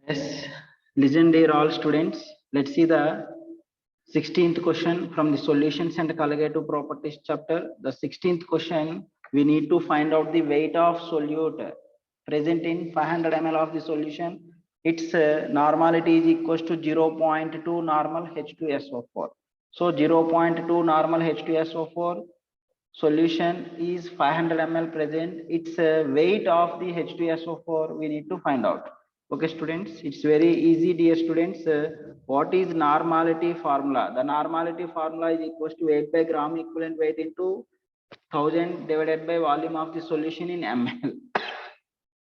Yes, listen dear all students. Let's see the 16th question from the solutions and colligative properties chapter. The 16th question, we need to find out the weight of solute present in 500 ml of the solution. Its normality is equals to 0.2 normal H2SO4. So 0.2 normal H2SO4 solution is 500 ml present. Its weight of the H2SO4 we need to find out. Okay students, it's very easy dear students. What is normality formula? The normality formula is equals to 8 by gram equivalent weight into 1000 divided by volume of the solution in ml.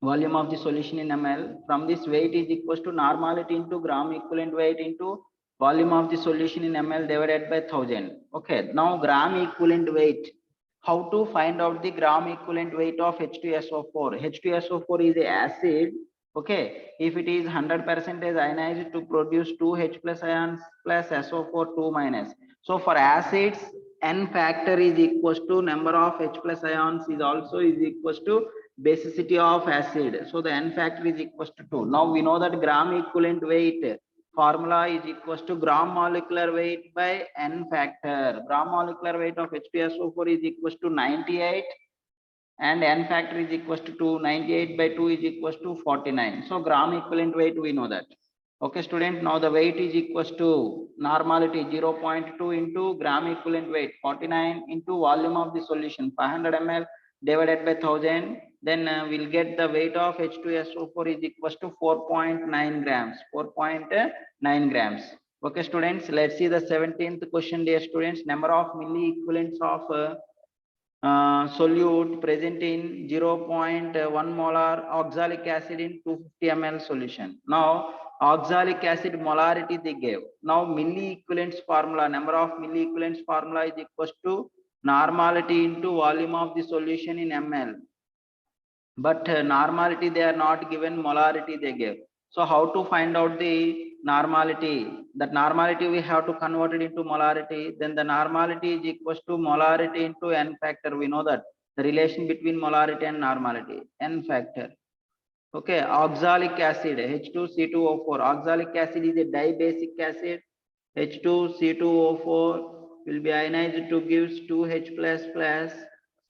Volume of the solution in ml. From this, weight is equals to normality into gram equivalent weight into volume of the solution in ml divided by 1000. Okay, now gram equivalent weight. How to find out the gram equivalent weight of H2SO4? H2SO4 is a acid. Okay, if it is 100% ionized to produce 2H plus ions plus SO4 2 minus. So for acids, N factor is equals to number of H plus ions is also is equals to basicity of acid. So the N factor is equals to 2. Now we know that gram equivalent weight formula is equals to gram molecular weight by N factor. Gram molecular weight of H2SO4 is equals to 98 and N factor is equals to 2. 98 by 2 is equals to 49. So gram equivalent weight we know that. Okay student, now the weight is equals to normality 0.2 into gram equivalent weight 49 into volume of the solution 500 ml divided by 1000. Then we'll get the weight of H2SO4 is equals to 4.9 grams. 4.9 grams. Okay students, let's see the 17th question dear students. Number of milli equivalents of solute present in 0.1 molar oxalic acid in 250 ml solution. Now oxalic acid molarity they gave. Now milli equivalents formula, number of milli equivalents formula is equals to normality into volume of the solution in ml. But normality they are not given, molarity they gave. So how to find out the normality? That normality we have to convert it into molarity. Then the normality is equals to molarity into N factor. We know that the relation between molarity and normality, N factor. Okay, oxalic acid H2C2O4. Oxalic acid is a dibasic acid. H2C2O4 will be ionized to gives 2H plus plus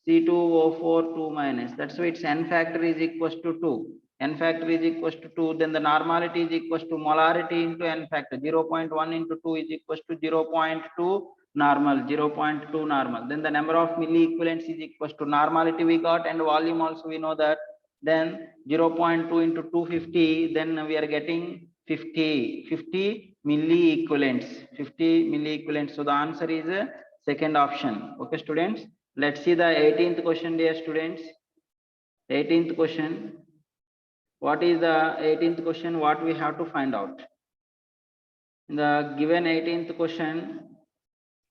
C2O4 2 minus. That's why its N factor is equals to 2. N factor is equals to 2. Then the normality is equals to molarity into N factor. 0.1 into 2 is equals to 0.2 normal. 0.2 normal. Then the number of milli equivalents is equals to normality we got and volume also we know that. Then 0.2 into 250. Then we are getting 50 milli equivalents. 50 milli equivalents. So the answer is second option. Okay students, let's see the 18th question dear students. 18th question, what is the 18th question? What we have to find out? In the given 18th question,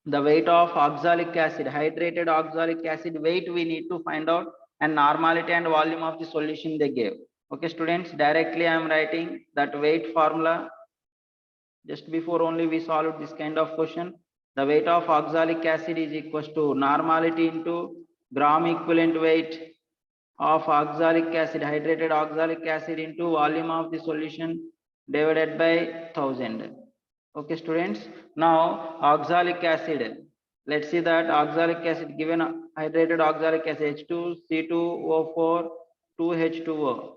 the weight of oxalic acid, hydrated oxalic acid weight we need to find out, and normality and volume of the solution they gave. Okay students, directly I am writing that weight formula. Just before only we solved this kind of question. The weight of oxalic acid is equals to normality into gram equivalent weight of oxalic acid, hydrated oxalic acid into volume of the solution divided by 1000. Okay students, now oxalic acid, let's see that oxalic acid, given hydrated oxalic acid H2C2O4 2H2O.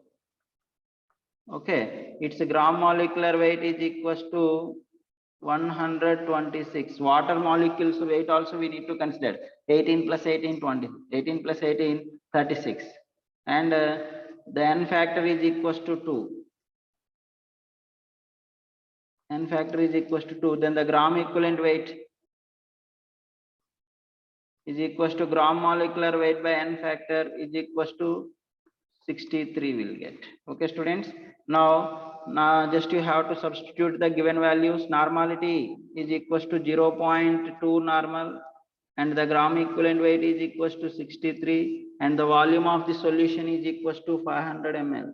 Okay, its gram molecular weight is equals to 126. Water molecules weight also we need to consider. 18 plus 18 20, 18 plus 18 36, and the N factor is equals to 2. N factor is equals to 2. Then the gram equivalent weight is equals to gram molecular weight by N factor is equals to 63 will get. Okay students, now just you have to substitute the given values. Normality is equals to 0.2 normal and the gram equivalent weight is equals to 63 and the volume of the solution is equals to 500 ml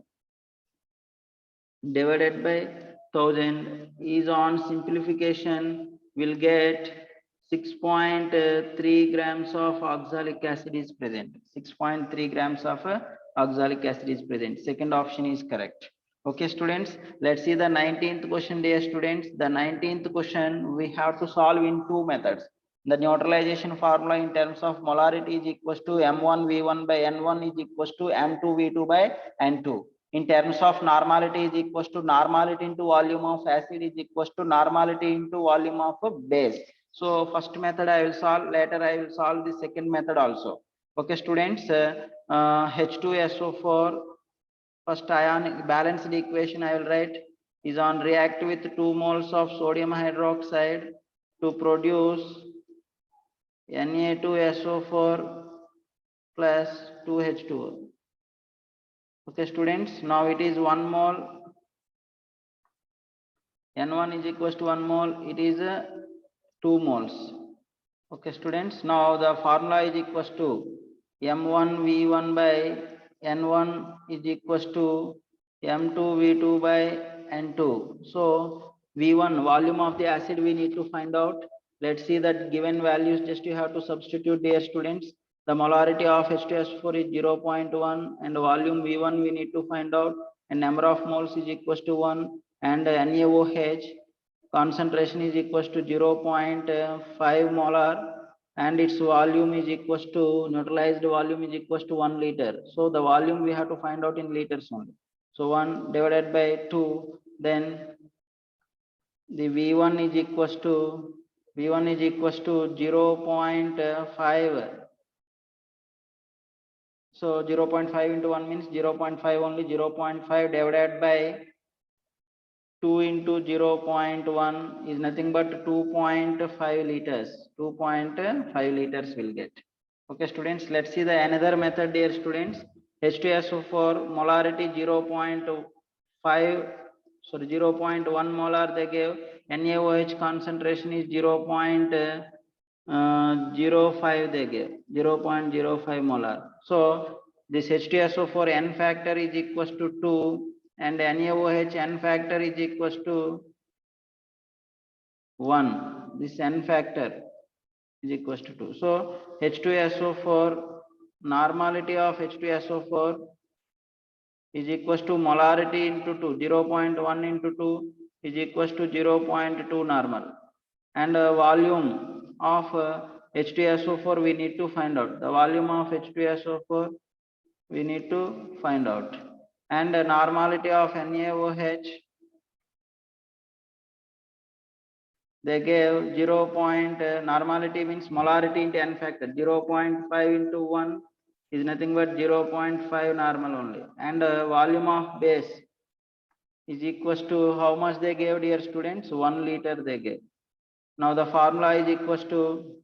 divided by 1000 is on simplification will get 6.3 grams of oxalic acid is present. 6.3 grams of oxalic acid is present. Second option is correct. Okay, students, let's see the 19th question, dear students. The 19th question we have to solve in two methods. The neutralization formula in terms of molarity is equals to M1V1 by N1 is equals to M2V2 by N2. In terms of normality is equals to normality into volume of acid is equals to normality into volume of base. So first method I will solve, later I will solve the second method also. Okay, students, H2SO4 first ionic balanced equation I will write is on react with 2 moles of sodium hydroxide to produce Na2SO4 plus 2H2O. Okay, students, now it is 1 mole. N1 is equals to 1 mole. It is 2 moles. Okay, students, now the formula is equals to M1V1 by N1 is equals to M2V2 by N2. So V1 volume of the acid we need to find out. Let's see that given values, just you have to substitute, dear students. The molarity of H2SO4 is 0.1 and volume V1 we need to find out, and number of moles is equals to 1, and NaOH concentration is equals to 0.5 molar, and its volume is equals to neutralized volume is equals to 1 liter. So the volume we have to find out in liters only. So 1 divided by 2, then the V1 is equals to 0.5. So 0.5 into 1 means 0.5 only. 0.5 divided by 2 into 0.1 is nothing but 2.5 liters. 2.5 liters will get. Okay, students, let's see the another method, dear students. H2SO4 molarity 0.5, sorry, 0.1 molar they gave. NaOH concentration is 0.05 they gave, 0.05 molar. So this H2SO4 N factor is equals to 2 and NaOH N factor is equals to 1. This N factor is equals to 2. So H2SO4, normality of H2SO4 is equals to molarity into 2, 0.1 into 2 is equals to 0.2 normal. And volume of H2SO4 we need to find out. The volume of H2SO4 we need to find out. And normality of NaOH, they gave 0. Normality means molarity into N factor. 0.5 into 1 is nothing but 0.5 normal only. And volume of base is equals to how much they gave, dear students? 1 liter they gave. Now the formula is equals to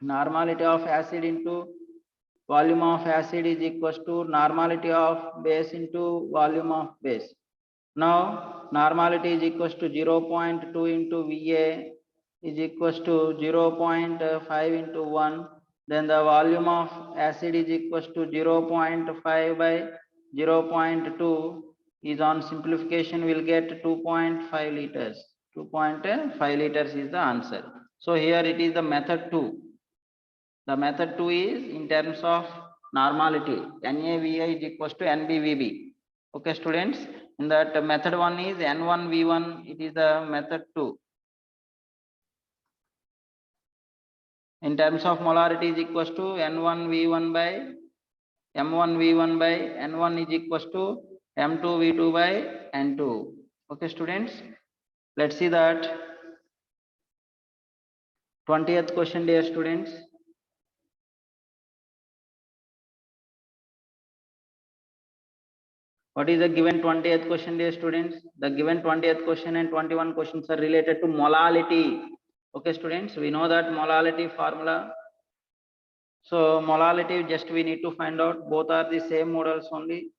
normality of acid into volume of acid is equals to normality of base into volume of base. Now normality is equals to 0.2 into Va is equals to 0.5 into 1. Then the volume of acid is equals to 0.5 by 0.2 is on simplification will get 2.5 liters. 2.5 liters is the answer. So here it is the method 2. The method 2 is in terms of normality. NaVi is equals to NbVb. Okay, students. In that method 1 is N1V1. It is the method 2. In terms of molarity is equals to N1V1 by M1V1 by N1 is equals to M2V2 by N2. Okay, students. Let's see that 20th question, dear students. What is the given 20th question, dear students? The given 20th question and 21 questions are related to molality. Okay, students, we know that molality formula. So molality, just we need to find out, both are the same models only.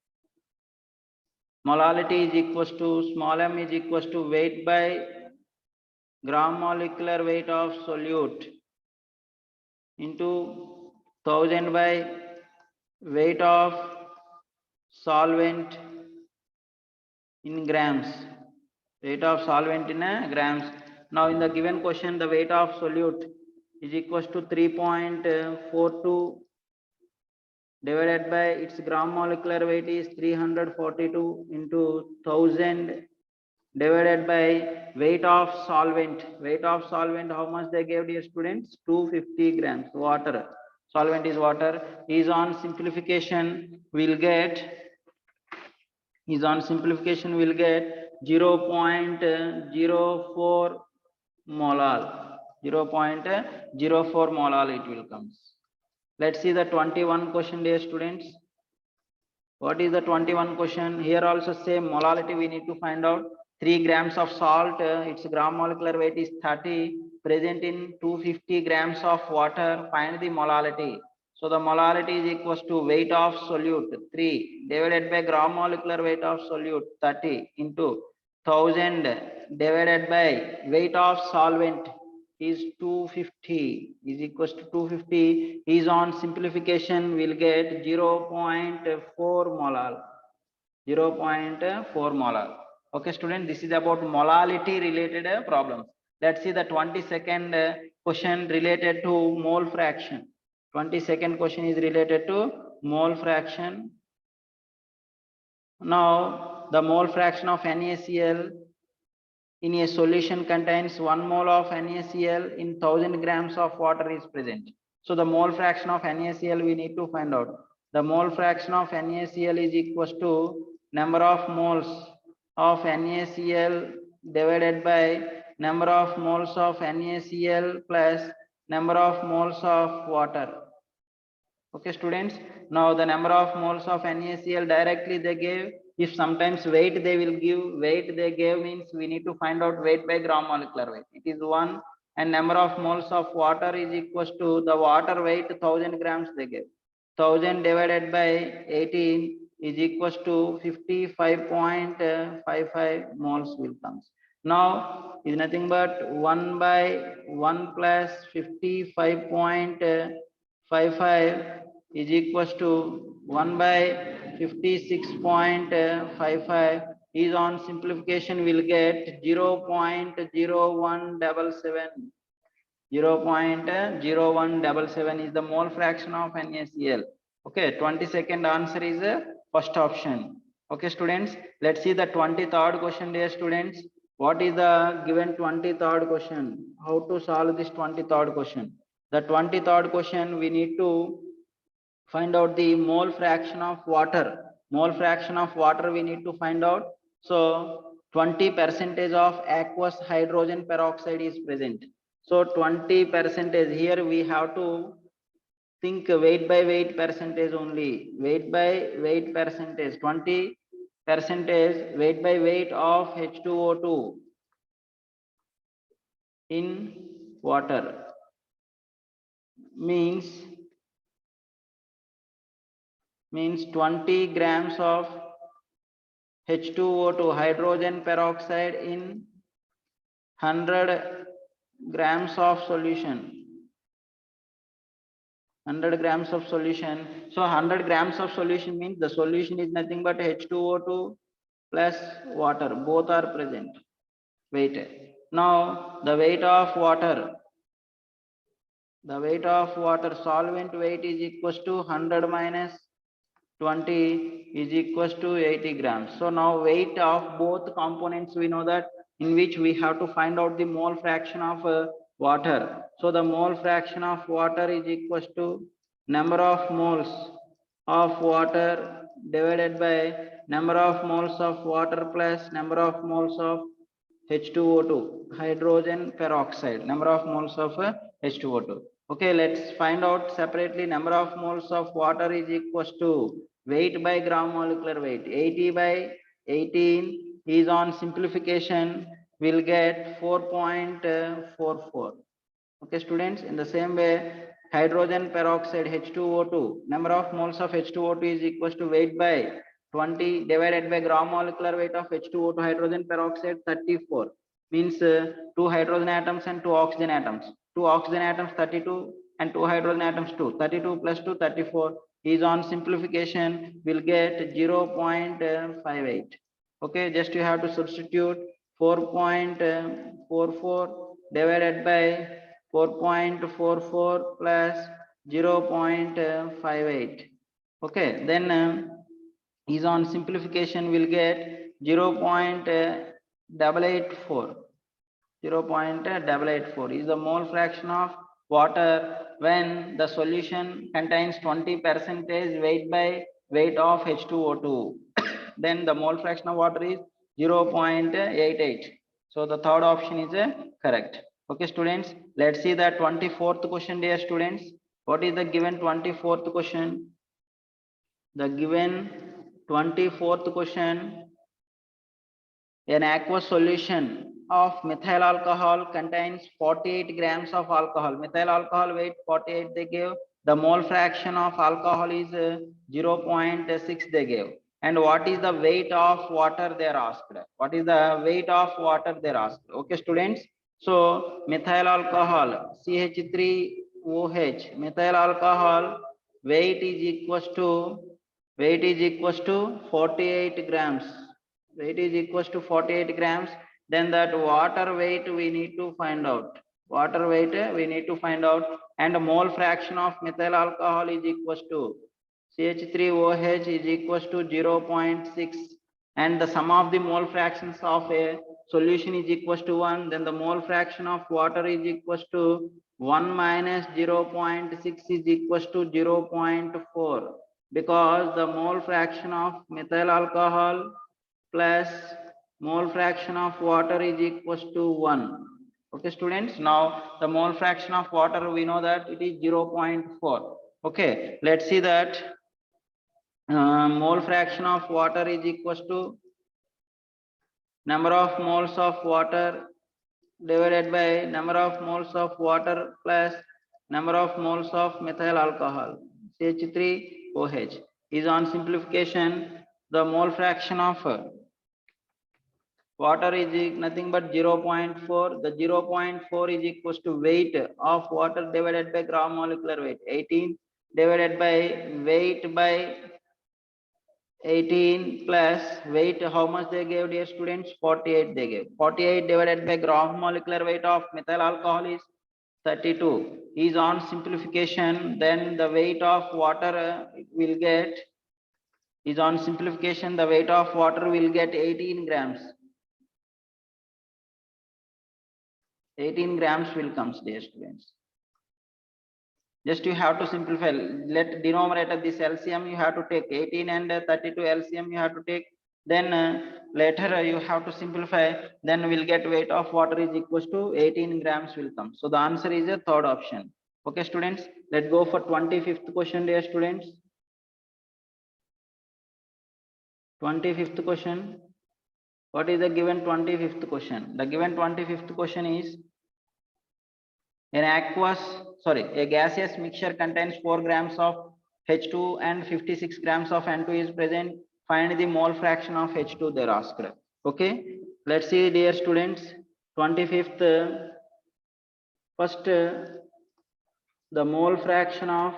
Molality is equals to small m is equals to weight by gram molecular weight of solute into 1000 by weight of solvent in grams. Weight of solvent in grams. Now in the given question, the weight of solute is equals to 3.42 divided by its gram molecular weight is 342 into 1000 divided by weight of solvent. Weight of solvent, how much they gave, dear students? 250 grams. Water. Solvent is water. Is on simplification, we'll get 0.04 molal. 0.04 molal it will comes. Let's see the 21 question, dear students. What is the 21 question? Here also same molality we need to find out. 3 grams of salt, its gram molecular weight is 30, present in 250 grams of water. Find the molality. So the molality is equals to weight of solute 3 divided by gram molecular weight of solute 30 into 1000 divided by weight of solvent is 250 is equals to 250 is on simplification we'll get 0.4 molar. 0.4 molar. Okay student, this is about molality related problems. Let's see the 22nd question related to mole fraction. 22nd question is related to mole fraction. Now the mole fraction of NaCl in a solution contains 1 mole of NaCl in 1000 grams of water is present. So the mole fraction of NaCl we need to find out. The mole fraction of NaCl is equals to number of moles of NaCl divided by number of moles of NaCl plus number of moles of water. Okay students, now the number of moles of NaCl directly they gave. If sometimes weight they will give, weight they gave means we need to find out weight by gram molecular weight. It is 1, and number of moles of water is equals to the water weight 1000 grams they gave. 1000 divided by 18 is equals to 55.55 moles will comes. Now is nothing but 1 by 1 plus 55.55 is equals to 1 by 56.55 is on simplification will get 0.0177. 0.0177 is the mole fraction of NaCl. Okay, 22nd answer is first option. Okay students, let's see the 23rd question, dear students. What is the given 23rd question? How to solve this 23rd question? The 23rd question we need to find out the mole fraction of water. Mole fraction of water we need to find out. So 20% of aqueous hydrogen peroxide is present. So 20% here we have to think weight by weight percentage only. Weight by weight percentage. 20% weight by weight of H2O2 in water means 20 grams of H2O2 hydrogen peroxide in 100 grams of solution. 100 grams of solution. So 100 grams of solution means the solution is nothing but H2O2 plus water. Both are present. Weight. Now the weight of water. The weight of water solvent weight is equals to 100 minus 20 is equals to 80 grams. So now weight of both components we know that, in which we have to find out the mole fraction of water. So the mole fraction of water is equals to number of moles of water divided by number of moles of water plus number of moles of H2O2 hydrogen peroxide, number of moles of H2O2. Okay, let's find out separately. Number of moles of water is equals to weight by gram molecular weight. 80 by 18 is on simplification will get 4.44. Okay students, in the same way hydrogen peroxide H2O2, number of moles of H2O2 is equals to weight by 20 divided by gram molecular weight of H2O2 hydrogen peroxide 34, means 2 hydrogen atoms and 2 oxygen atoms. 2 oxygen atoms 32 and 2 hydrogen atoms 2. 32 plus 2 34 is on simplification will get 0.58. Okay, just you have to substitute 4.44 divided by 4.44 plus 0.58. Okay, then is on simplification will get 0.884. 0.884 is the mole fraction of water when the solution contains 20% weight by weight of H2O2. Then the mole fraction of water is 0.88. So the third option is correct. Okay, students, let's see the 24th question, dear students. What is the given 24th question? The given 24th question, an aqueous solution of methyl alcohol contains 48 grams of alcohol. Methyl alcohol weight 48 they gave. The mole fraction of alcohol is 0.6 they gave. And what is the weight of water they are asked? What is the weight of water they are asked? Okay, students. So methyl alcohol CH3OH, methyl alcohol weight is equals to 48 grams. Weight is equals to 48 grams. Then that water weight we need to find out. Water weight we need to find out. And the mole fraction of methyl alcohol is equals to CH3OH is equals to 0.6. And the sum of the mole fractions of a solution is equals to 1. Then the mole fraction of water is equals to 1 minus 0.6 is equals to 0.4, because the mole fraction of methyl alcohol plus mole fraction of water is equals to 1. Okay, students, now the mole fraction of water, we know that it is 0.4. Okay, let's see that mole fraction of water is equals to number of moles of water divided by number of moles of water plus number of moles of methyl alcohol, CH3OH. Is on simplification, the mole fraction of water is nothing but 0.4. The 0.4 is equals to weight of water divided by gram molecular weight. 18 divided by weight by 18 plus weight. How much they gave, dear students? 48 they gave. 48 divided by gram molecular weight of methyl alcohol is 32. Is on simplification, then the weight of water will get, is on simplification, the weight of water will get 18 grams. 18 grams will come, dear students. Just you have to simplify. Let denominator this LCM you have to take 18 and 32 LCM you have to take. Then later you have to simplify. Then we'll get weight of water is equals to 18 grams will come. So the answer is a third option. Okay, students. Let's go for 25th question, dear students. 25th question. What is the given 25th question? The given 25th question is, a gaseous mixture contains 4 grams of H2 and 56 grams of N2 is present. Find the mole fraction of H2 they are asked. Okay, let's see, dear students. 25th, first the mole fraction of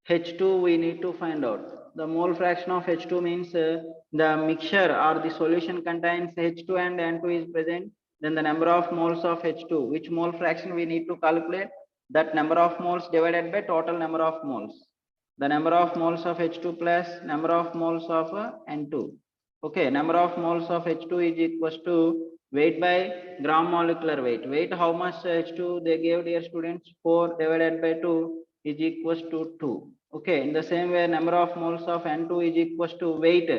H2 we need to find out. The mole fraction of H2 means the mixture or the solution contains H2 and N2 is present. Then the number of moles of H2, which mole fraction we need to calculate? That number of moles divided by total number of moles. The number of moles of H2 plus number of moles of N2. Okay, number of moles of H2 is equals to weight by gram molecular weight. Weight, how much H2 they gave, dear students? 4 divided by 2 is equals to 2. Okay, in the same way, number of moles of N2 is equals to weight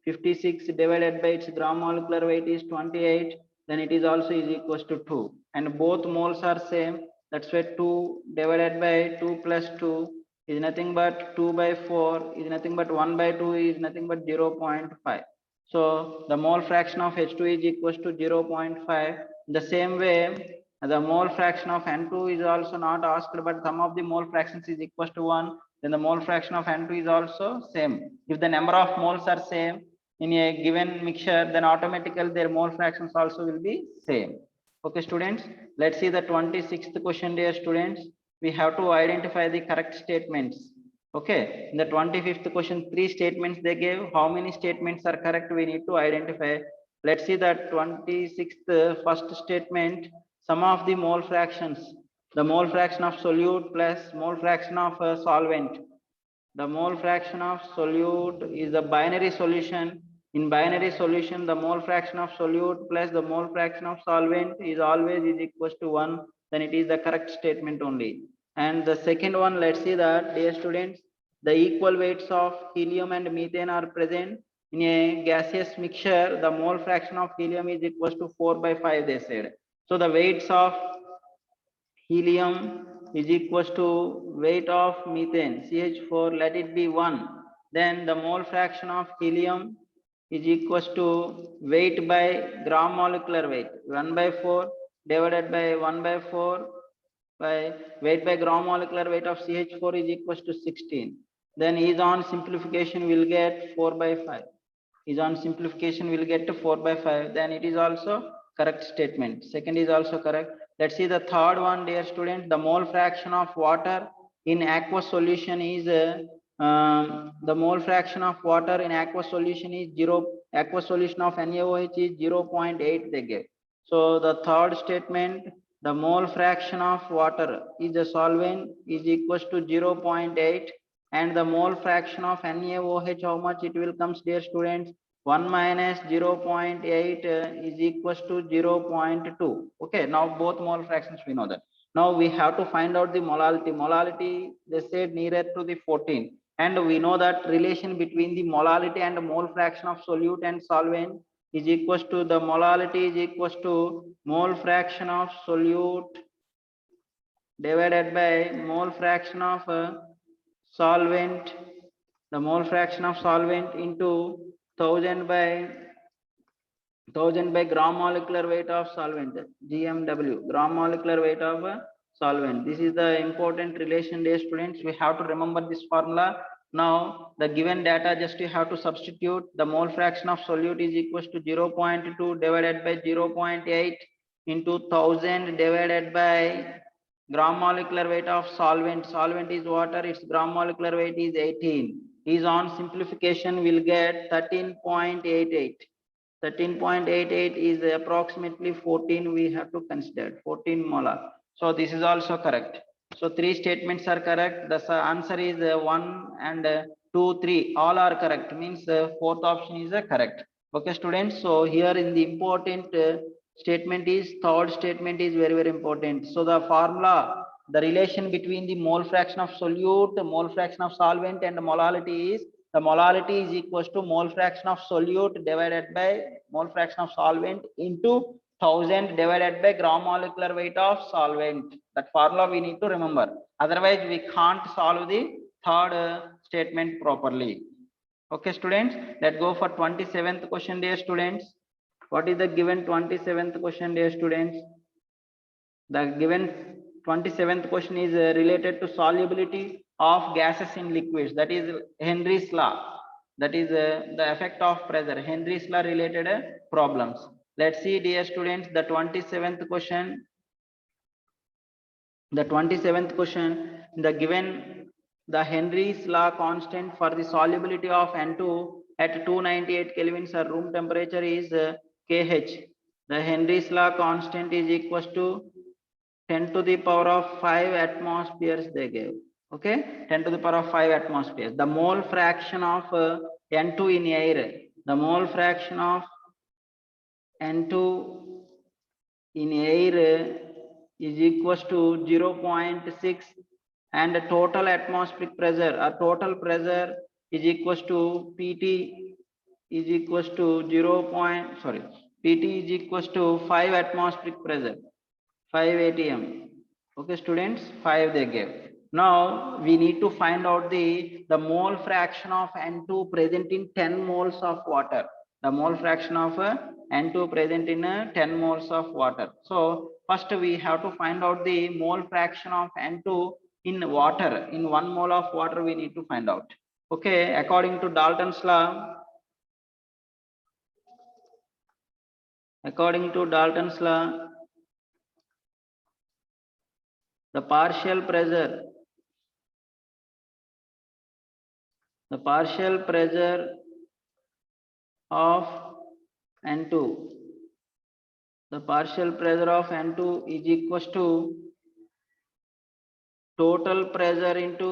56 divided by its gram molecular weight is 28. Then it is also is equals to 2. And both moles are same. That's why 2 divided by 2 plus 2 is nothing but 2 by 4 is nothing but 1 by 2 is nothing but 0.5. So the mole fraction of H2 is equals to 0.5. The same way, the mole fraction of N2 is also not asked, but sum of the mole fractions is equals to 1. Then the mole fraction of N2 is also same. If the number of moles are same in a given mixture, then automatically their mole fractions also will be same. Okay, students, let's see the 26th question, dear students. We have to identify the correct statements. Okay, in the 25th question, 3 statements they gave. How many statements are correct? We need to identify. Let's see that 26th first statement, sum of the mole fractions. The mole fraction of solute plus mole fraction of solvent. The mole fraction of solute is the binary solution. In binary solution, the mole fraction of solute plus the mole fraction of solvent is always is equals to 1. Then it is the correct statement only. And the second one, let's see that, dear students, the equal weights of helium and methane are present in a gaseous mixture. The mole fraction of helium is equals to 4/5, they said. So the weights of helium is equals to weight of methane, CH4, let it be 1. Then the mole fraction of helium is equals to weight by gram molecular weight, 1/4 divided by 1/4 by weight by gram molecular weight of CH4 is equals to 16. Then is on simplification will get 4/5. Is on simplification will get to 4/5. Then it is also correct statement. Second is also correct. Let's see the third one, dear student. The mole fraction of water in aqueous solution is the mole fraction of water in aqueous solution is 0. Aqueous solution of NaOH is 0.8 they give. So the third statement, the mole fraction of water is a solvent is equals to 0.8, and the mole fraction of NaOH, how much it will come, dear students? 1 minus 0.8 is equals to 0.2. Okay, now both mole fractions we know that. Now we have to find out the molality. Molality, they said nearer to the 14. And we know that relation between the molality and the mole fraction of solute and solvent is equals to, the molality is equals to mole fraction of solute divided by mole fraction of solvent, the mole fraction of solvent into 1000 by gram molecular weight of solvent, GMW, gram molecular weight of solvent. This is the important relation, dear students. We have to remember this formula. Now the given data, just you have to substitute. The mole fraction of solute is equals to 0.2 divided by 0.8 into 1000 divided by gram molecular weight of solvent. Solvent is water, its gram molecular weight is 18. Is on simplification will get 13.88. 13.88 is approximately 14. We have to consider 14 molar. So this is also correct. So three statements are correct. The answer is 1 and 2, 3. All are correct. Means fourth option is correct. Okay, students. So here in the important statement is, third statement is very, very important. So the formula, the relation between the mole fraction of solute, mole fraction of solvent, and molality is, the molality is equals to mole fraction of solute divided by mole fraction of solvent into 1000 divided by gram molecular weight of solvent. That formula we need to remember. Otherwise, we can't solve the third statement properly. Okay, students, let's go for 27th question, dear students. What is the given 27th question, dear students? The given 27th question is related to solubility of gases in liquids. That is Henry's law. That is the effect of pressure. Henry's law related problems. Let's see, dear students, the 27th question. The 27th question, the given the Henry's law constant for the solubility of N2 at 298 kelvins or room temperature is Kh. The Henry's law constant is equals to 10 to the power of 5 atmospheres they gave. Okay, 10 to the power of 5 atmospheres. The mole fraction of N2 in air. The mole fraction of N2 in air is equals to 0.6, and the total atmospheric pressure or total pressure is equals to PT is equals to PT is equals to 5 atmospheric pressure, 5 atm. Okay, students, 5 they gave. Now we need to find out the mole fraction of N2 present in 10 moles of water. The mole fraction of N2 present in 10 moles of water. So first we have to find out the mole fraction of N2 in water. In 1 mole of water we need to find out. Okay, according to Dalton's law, the partial pressure of N2, the partial pressure of N2 is equals to total pressure into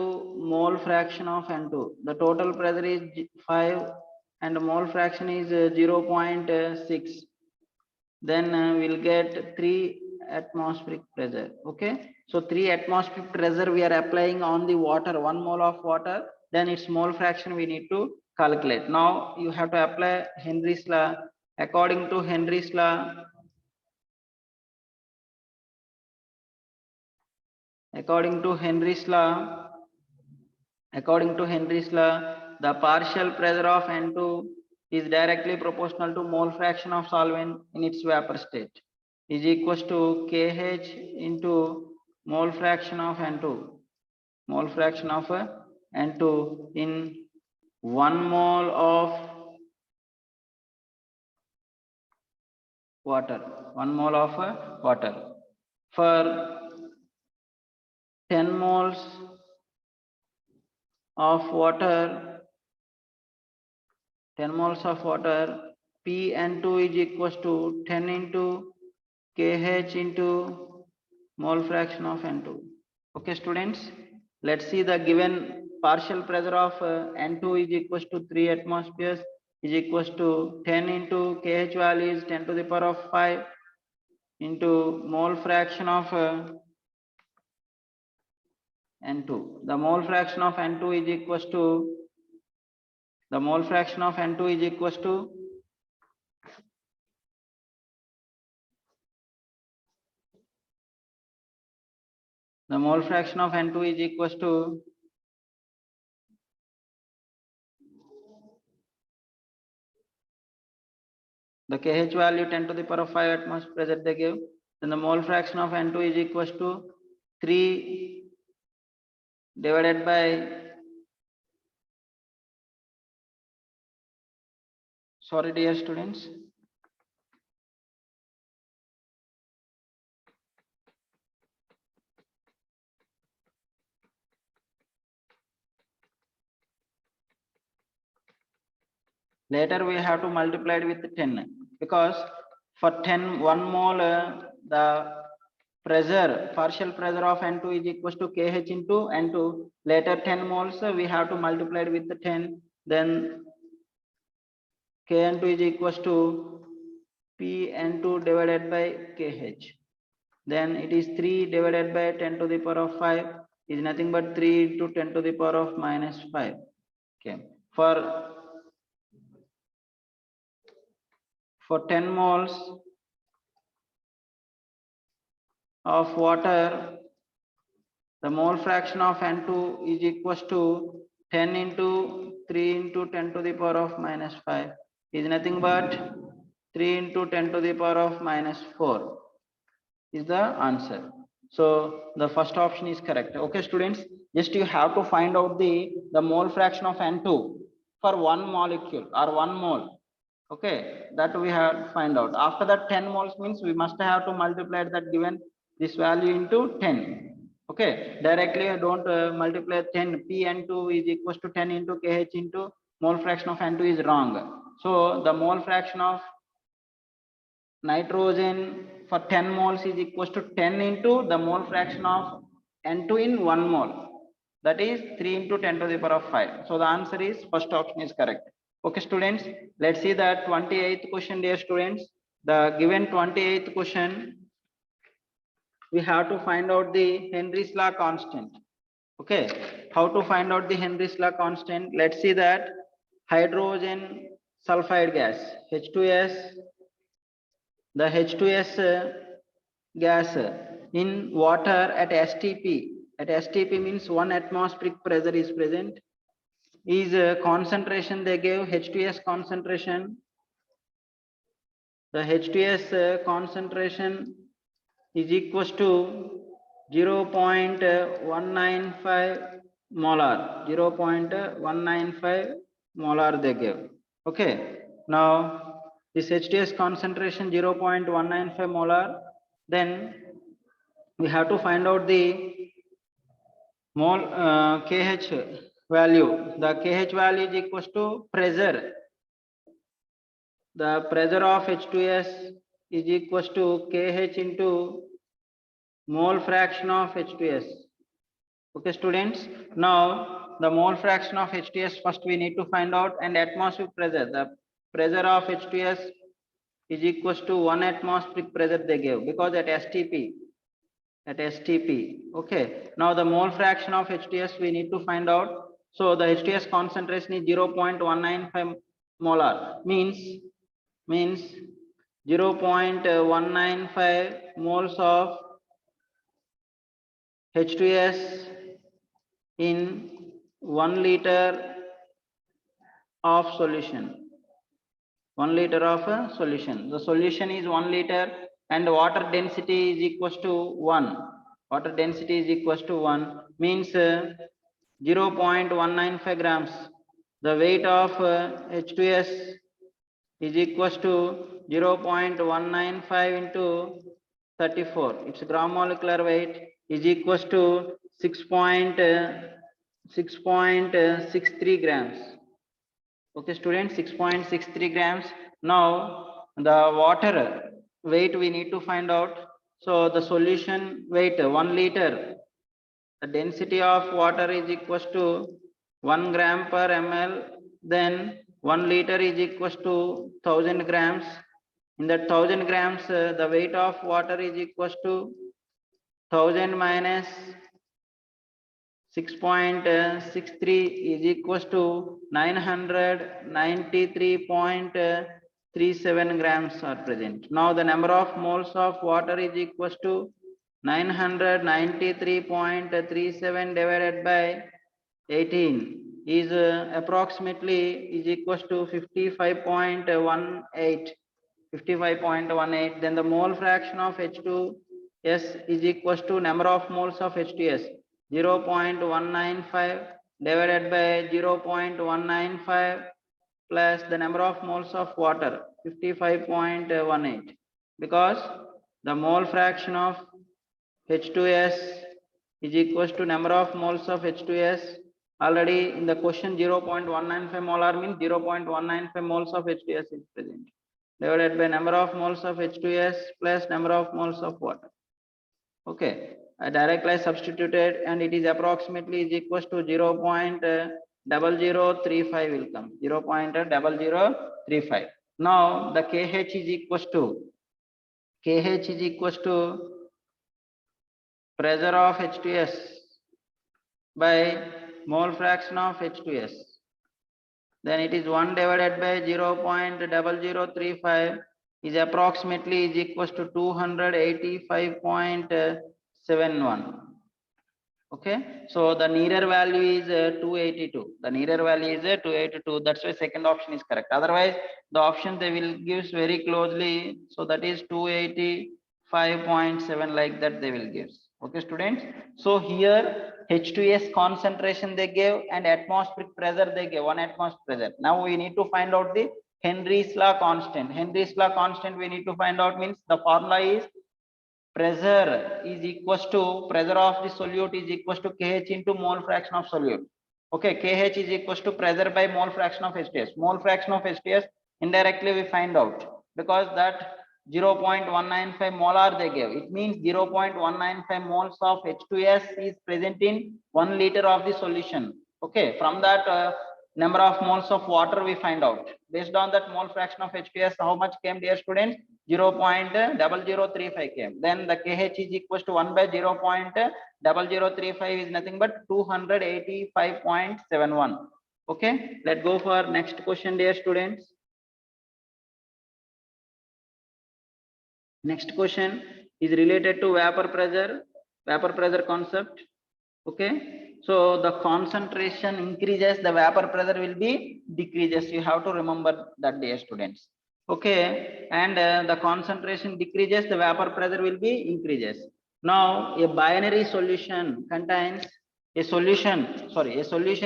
mole fraction of N2. The total pressure is 5 and mole fraction is 0.6. Then we'll get 3 atmospheric pressure. Okay, so 3 atmospheric pressure we are applying on the water, 1 mole of water, then its mole fraction we need to calculate. Now you have to apply Henry's law. According to Henry's law, according to Henry's law, the partial pressure of N2 is directly proportional to mole fraction of solvent in its vapor state, is equals to Kh into mole fraction of N2, N2 in 1 mole of water, 1 mole of water. For 10 moles of water, 10 moles of water, Pn2 is equals to 10 into Kh into mole fraction of N2. Okay, students, let's see the given partial pressure of N2 is equals to 3 atmospheres is equals to 10 into Kh value is 10 to the power of 5 into mole fraction of N2. The mole fraction of N2 is equals to the mole fraction of N2 is equals to the mole fraction of N2 is equals to the Kh value 10 to the power of 5 atmosphere pressure they give. Then the mole fraction of N2 is equals to 3 divided by, sorry dear students, later we have to multiply it with 10, because for 10 1 mole the pressure, partial pressure of N2 is equals to Kh into N2. Later 10 moles we have to multiply it with the 10, then Kn2 is equals to Pn2 divided by Kh. Then it is 3 divided by 10 to the power of 5 is nothing but 3 into 10 to the power of minus 5. Okay, for 10 moles of water, the mole fraction of N2 is equals to 10 into 3 into 10 to the power of minus 5 is nothing but 3 into 10 to the power of minus 4 is the answer. So the first option is correct. Okay, students, just you have to find out the mole fraction of N2 for 1 molecule or 1 mole. Okay, that we have to find out. After that 10 moles means we must have to multiply that given this value into 10. Okay, directly I don't multiply 10. Pn2 is equals to 10 into Kh into mole fraction of N2 is wrong. So the mole fraction of nitrogen for 10 moles is equals to 10 into the mole fraction of N2 in 1 mole. That is 3 into 10 to the power of 5. So the answer is first option is correct. Okay, students, let's see the 28th question, dear students. The given 28th question, we have to find out the Henry's law constant. Okay, how to find out the Henry's law constant? Let's see that hydrogen sulfide gas, H2S, the H2S gas in water at STP. At STP means 1 atmospheric pressure is present. Is concentration they gave H2S concentration. The H2S concentration is equals to 0.195 molar. 0.195 molar they gave. Okay. Now this H2S concentration 0.195 molar. Then we have to find out the mole Kh value. The Kh value is equals to pressure. The pressure of H2S is equals to Kh into mole fraction of H2S. Okay, students. Now the mole fraction of H2S first we need to find out, and atmospheric pressure. The pressure of H2S is equals to 1 atmospheric pressure they gave, because at STP. Okay. Now the mole fraction of H2S we need to find out. So the H2S concentration is 0.195 molar, means 0.195 moles of H2S in 1 liter of solution. 1 liter of a solution. The solution is 1 liter and water density is equals to 1. Water density is equals to 1, means 0.195 grams. The weight of H2S is equals to 0.195 into 34. Its gram molecular weight is equals to 6.63 grams. Okay, students, 6.63 grams. Now the water weight we need to find out. So the solution weight 1 liter, the density of water is equals to 1 gram per ml. Then 1 liter is equals to 1000 grams. In that 1000 grams, the weight of water is equals to 1000 minus 6.63 is equals to 993.37 grams are present. Now the number of moles of water is equals to 993.37 divided by 18 is approximately is equals to 55.18. 55.18. Then the mole fraction of H2S is equals to number of moles of H2S 0.195 divided by 0.195 plus the number of moles of water 55.18, because the mole fraction of H2S is equals to number of moles of H2S. Already in the question 0.195 molar means 0.195 moles of H2S is present, divided by number of moles of H2S plus number of moles of water. Okay, I directly substituted and it is approximately is equals to 0.0035 will come, 0.0035. Now the KH is equals to pressure of H2S by mole fraction of H2S. Then it is 1 divided by 0.0035 is approximately is equals to 285.71. Okay, so the nearer value is 282. The nearer value is 282. That's why second option is correct. Otherwise, the option they will give very closely. So that is 285.7, like that they will give. Okay, students. So here H2S concentration they gave and atmospheric pressure they gave, 1 atmospheric pressure. Now we need to find out the Henry's law constant. Henry's law constant we need to find out, means the formula is pressure is equals to pressure of the solute is equals to KH into mole fraction of solute. Okay, KH is equals to pressure by mole fraction of H2S. Mole fraction of H2S indirectly we find out, because that 0.195 molar they gave. It means 0.195 moles of H2S is present in 1 liter of the solution. Okay, from that number of moles of water we find out. Based on that mole fraction of H2S, how much came, dear students? 0.0035 came. Then the KH is equals to 1 by 0.0035 is nothing but 285.71. Okay, let's go for next question, dear students. Next question is related to vapor pressure concept. Okay, so the concentration increases, the vapor pressure will be decreases. You have to remember that, dear students. Okay, and the concentration decreases, the vapor pressure will be increases. Now a binary solution contains a solution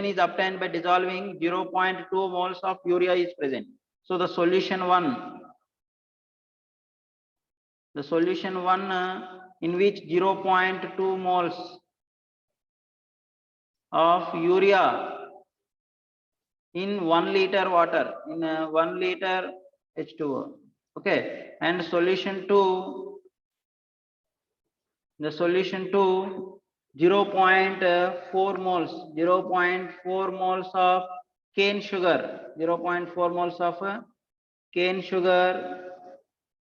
is obtained by dissolving 0.2 moles of urea is present. So the solution one in which 0.2 moles of urea in 1 liter water, in 1 liter H2O. Okay, and solution 2, the solution 2 0.4 moles, 0.4 moles of cane sugar, 0.4 moles of cane sugar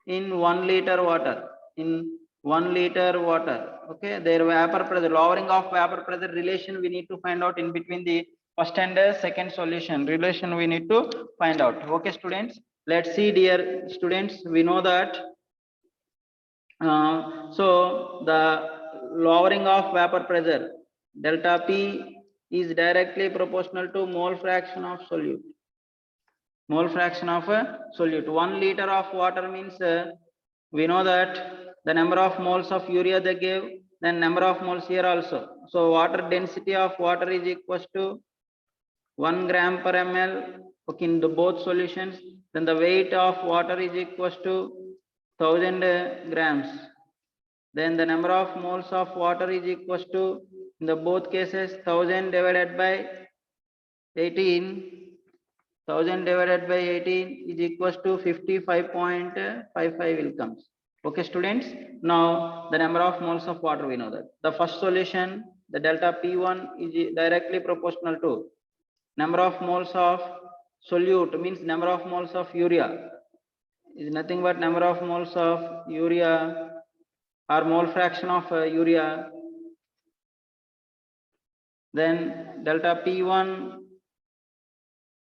in 1 liter water, in 1 liter water. Okay, their vapor pressure, lowering of vapor pressure relation we need to find out in between the first and second solution. Relation we need to find out. Okay, students, let's see, dear students, we know that so the lowering of vapor pressure, delta P is directly proportional to mole fraction of solute. Mole fraction of a solute. 1 liter of water means we know that the number of moles of urea they gave, then number of moles here also. So water density of water is equals to 1 gram per ml. Okay, in the both solutions. Then the weight of water is equals to 1000 grams. Then the number of moles of water is equals to, in the both cases, 1000 divided by 18. 1000 divided by 18 is equals to 55.55 will comes. Okay, students. Now the number of moles of water we know that. The first solution, the delta P1 is directly proportional to number of moles of solute, means number of moles of urea, is nothing but number of moles of urea or mole fraction of urea. Then delta P1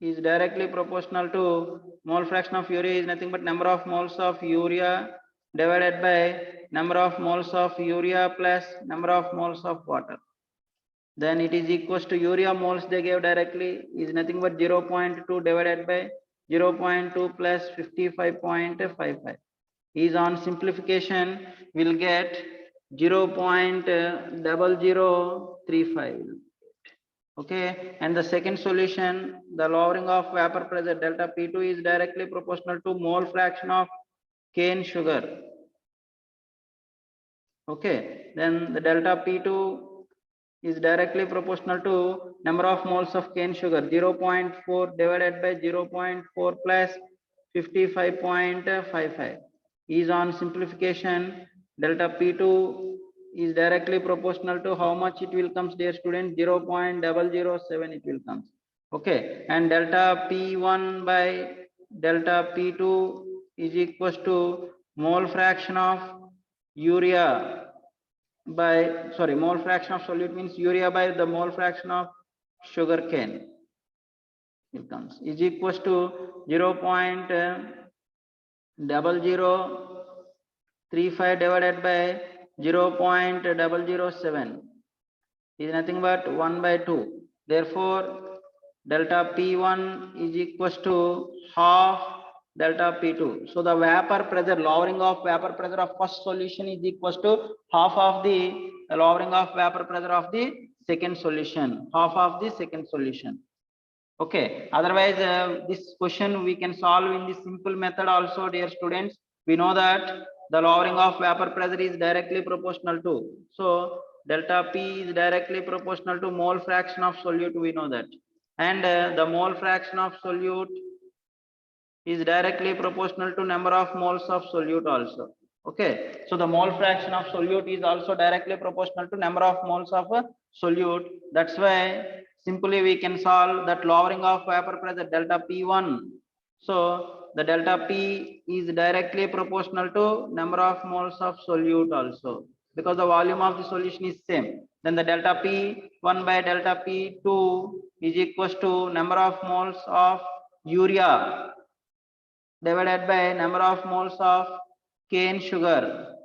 is directly proportional to mole fraction of urea is nothing but number of moles of urea divided by number of moles of urea plus number of moles of water. Then it is equals to urea moles they gave directly is nothing but 0.2 divided by 0.2 plus 55.55. Is on simplification will get 0.0035. Okay, and the second solution, the lowering of vapor pressure delta P2 is directly proportional to mole fraction of cane sugar. Okay, then the delta P2 is directly proportional to number of moles of cane sugar, 0.4 divided by 0.4 plus 55.55. Is on simplification, delta P2 is directly proportional to how much it will comes, dear students, 0.007 it will comes. Okay, and delta P1 by delta P2 is equals to mole fraction of urea by, sorry, mole fraction of solute means urea by the mole fraction of sugar cane. It comes is equals to 0.0035 divided by 0.007 is nothing but 1 by 2. Therefore, delta P1 is equals to half delta P2. So the vapor pressure, lowering of vapor pressure of first solution is equals to half of the lowering of vapor pressure of the second solution, half of the second solution. Okay, otherwise this question we can solve in this simple method also, dear students. We know that the lowering of vapor pressure is directly proportional to, so delta P is directly proportional to mole fraction of solute, we know that, and the mole fraction of solute is directly proportional to number of moles of solute also. Okay, so the mole fraction of solute is also directly proportional to number of moles of solute. That's why simply we can solve that lowering of vapor pressure delta P1. So the delta P is directly proportional to number of moles of solute also, because the volume of the solution is same. Then the delta P1 by delta P2 is equals to number of moles of urea divided by number of moles of cane sugar.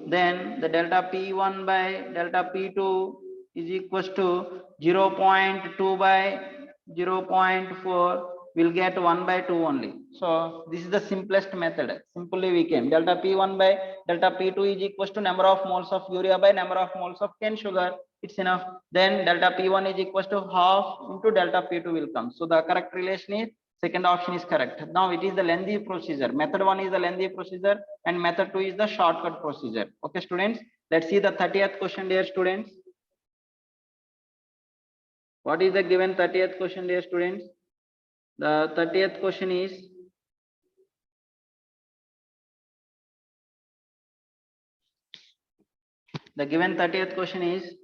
Then the delta P1 by delta P2 is equals to 0.2 by 0.4 will get 1 by 2 only. So this is the simplest method. Simply we can delta P1 by delta P2 is equals to number of moles of urea by number of moles of cane sugar. It's enough. Then delta P1 is equals to half into delta P2 will come. So the correct relation is second option is correct. Now it is the lengthy procedure. Method 1 is the lengthy procedure and method 2 is the shortcut procedure. Okay, students, let's see the 30th question, dear students. What is the given 30th question, dear students? The 30th question is, The given 30th question is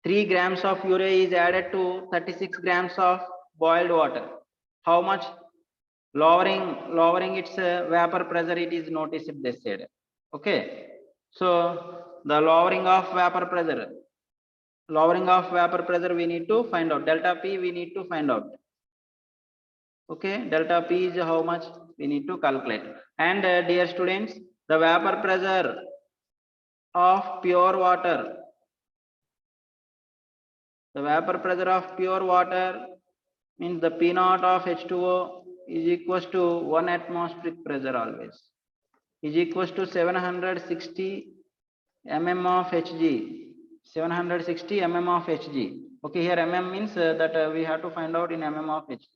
3 grams of urea is added to 36 grams of boiled water. How much lowering its vapor pressure it is noticed, they said. Okay, so the lowering of vapor pressure we need to find out. Delta P we need to find out. Okay, delta P is how much we need to calculate. And dear students, the vapor pressure of pure water, the vapor pressure of pure water means the P naught of H2O is equals to 1 atmospheric pressure always, is equals to 760 mm of Hg, 760 mm of Hg. Okay, here mm means that we have to find out in mm of Hg.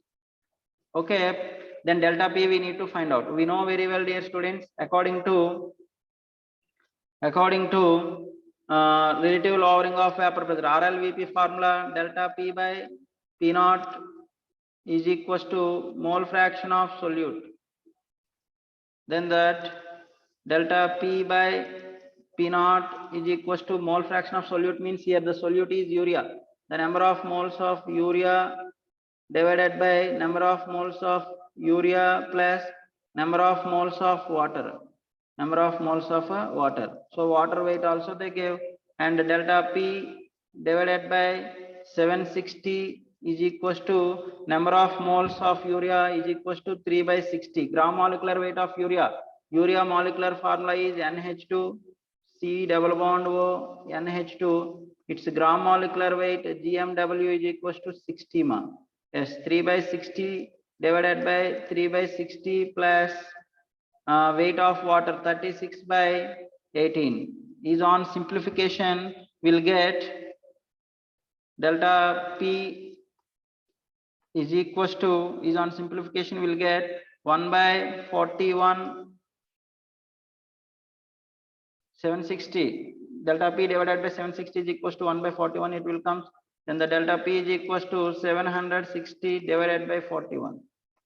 Okay, then delta P we need to find out. We know very well, dear students, according to relative lowering of vapor pressure, RLVP formula, delta P by P naught is equals to mole fraction of solute. Then that delta P by P naught is equals to mole fraction of solute means here the solute is urea. The number of moles of urea divided by number of moles of urea plus number of moles of water. Number of moles of water. So water weight also they gave, and delta P divided by 760 is equals to number of moles of urea is equals to 3 by 60. Gram molecular weight of urea. Urea molecular formula is NH2 C double bond O NH2. Its gram molecular weight GMW is equals to 60 ma. Yes, 3 by 60 divided by 3 by 60 plus weight of water 36 by 18 is on simplification will get delta P is equals to is on simplification will get 1 by 41 760 delta P divided by 760 is equals to 1 by 41 it will come. Then the delta P is equals to 760 divided by 41.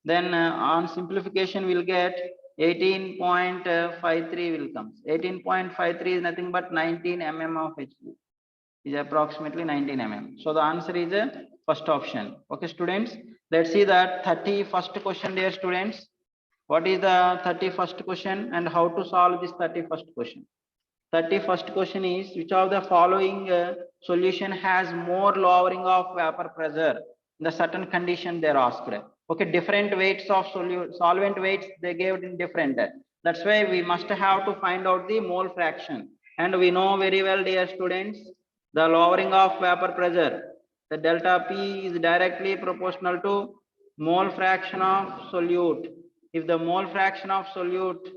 Then on simplification we'll get 18.53 will come. 18.53 is nothing but 19 mm of Hg, is approximately 19 mm. So the answer is first option. Okay, students, let's see that 31st question, dear students. What is the 31st question and how to solve this 31st question? 31st question is, which of the following solution has more lowering of vapor pressure in the certain condition they are asked. Okay, different weights of solvent weights they gave in different. That's why we must have to find out the mole fraction. And we know very well, dear students, the lowering of vapor pressure, the delta P is directly proportional to mole fraction of solute. If the mole fraction of solute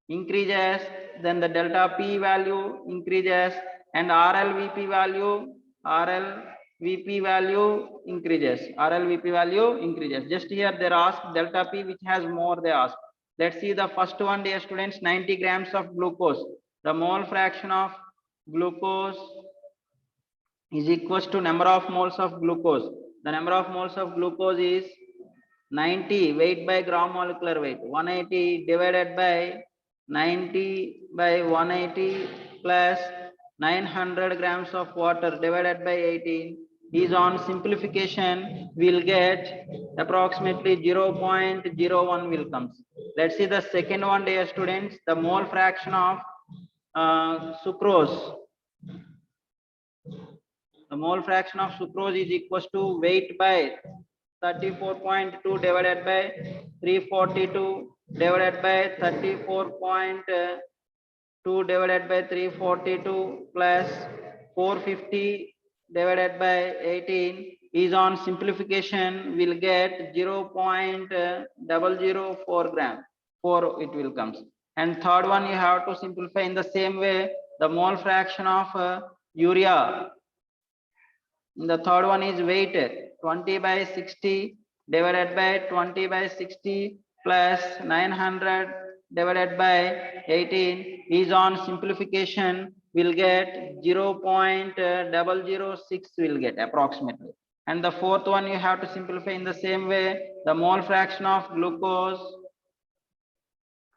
increases, then the delta P value increases and RLVP value increases. Just here they ask delta P which has more they ask. Let's see the first one, dear students. 90 grams of glucose. The mole fraction of glucose is equals to number of moles of glucose. The number of moles of glucose is 90 weight by gram molecular weight. 180 divided by 90 by 180 plus 900 grams of water divided by 18 is on simplification will get approximately 0.01 will comes. Let's see the second one, dear students. The mole fraction of sucrose. The mole fraction of sucrose is equals to weight by 34.2 divided by 342 divided by 34.2 divided by 342 plus 450 divided by 18 is on simplification will get 0.004 gram. 4 it will comes. And third one you have to simplify in the same way. The mole fraction of urea. The third one is weight 20 by 60 divided by 20 by 60 plus 900 divided by 18 is on simplification will get 0.006 will get approximately. And the fourth one you have to simplify in the same way. The mole fraction of glucose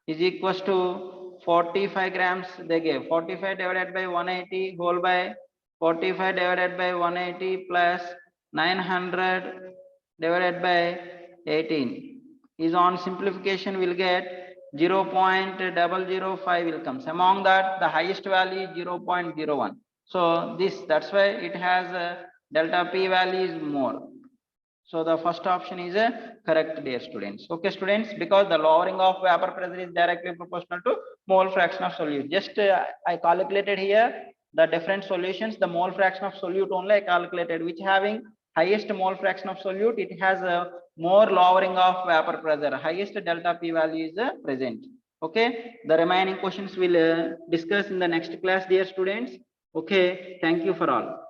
is equals to 45 grams they gave. 45 divided by 180 whole by 45 divided by 180 plus 900 divided by 18 is on simplification will get 0.005 will comes. Among that the highest value is 0.01. So that's why it has a delta p value is more. So the first option is a correct, dear students. Okay, students, because the lowering of vapor pressure is directly proportional to mole fraction of solute. Just I calculated here the different solutions, the mole fraction of solute only I calculated, which having highest mole fraction of solute, it has a more lowering of vapor pressure. Highest delta P value is present. Okay, the remaining questions will discuss in the next class, dear students. Okay, thank you for all.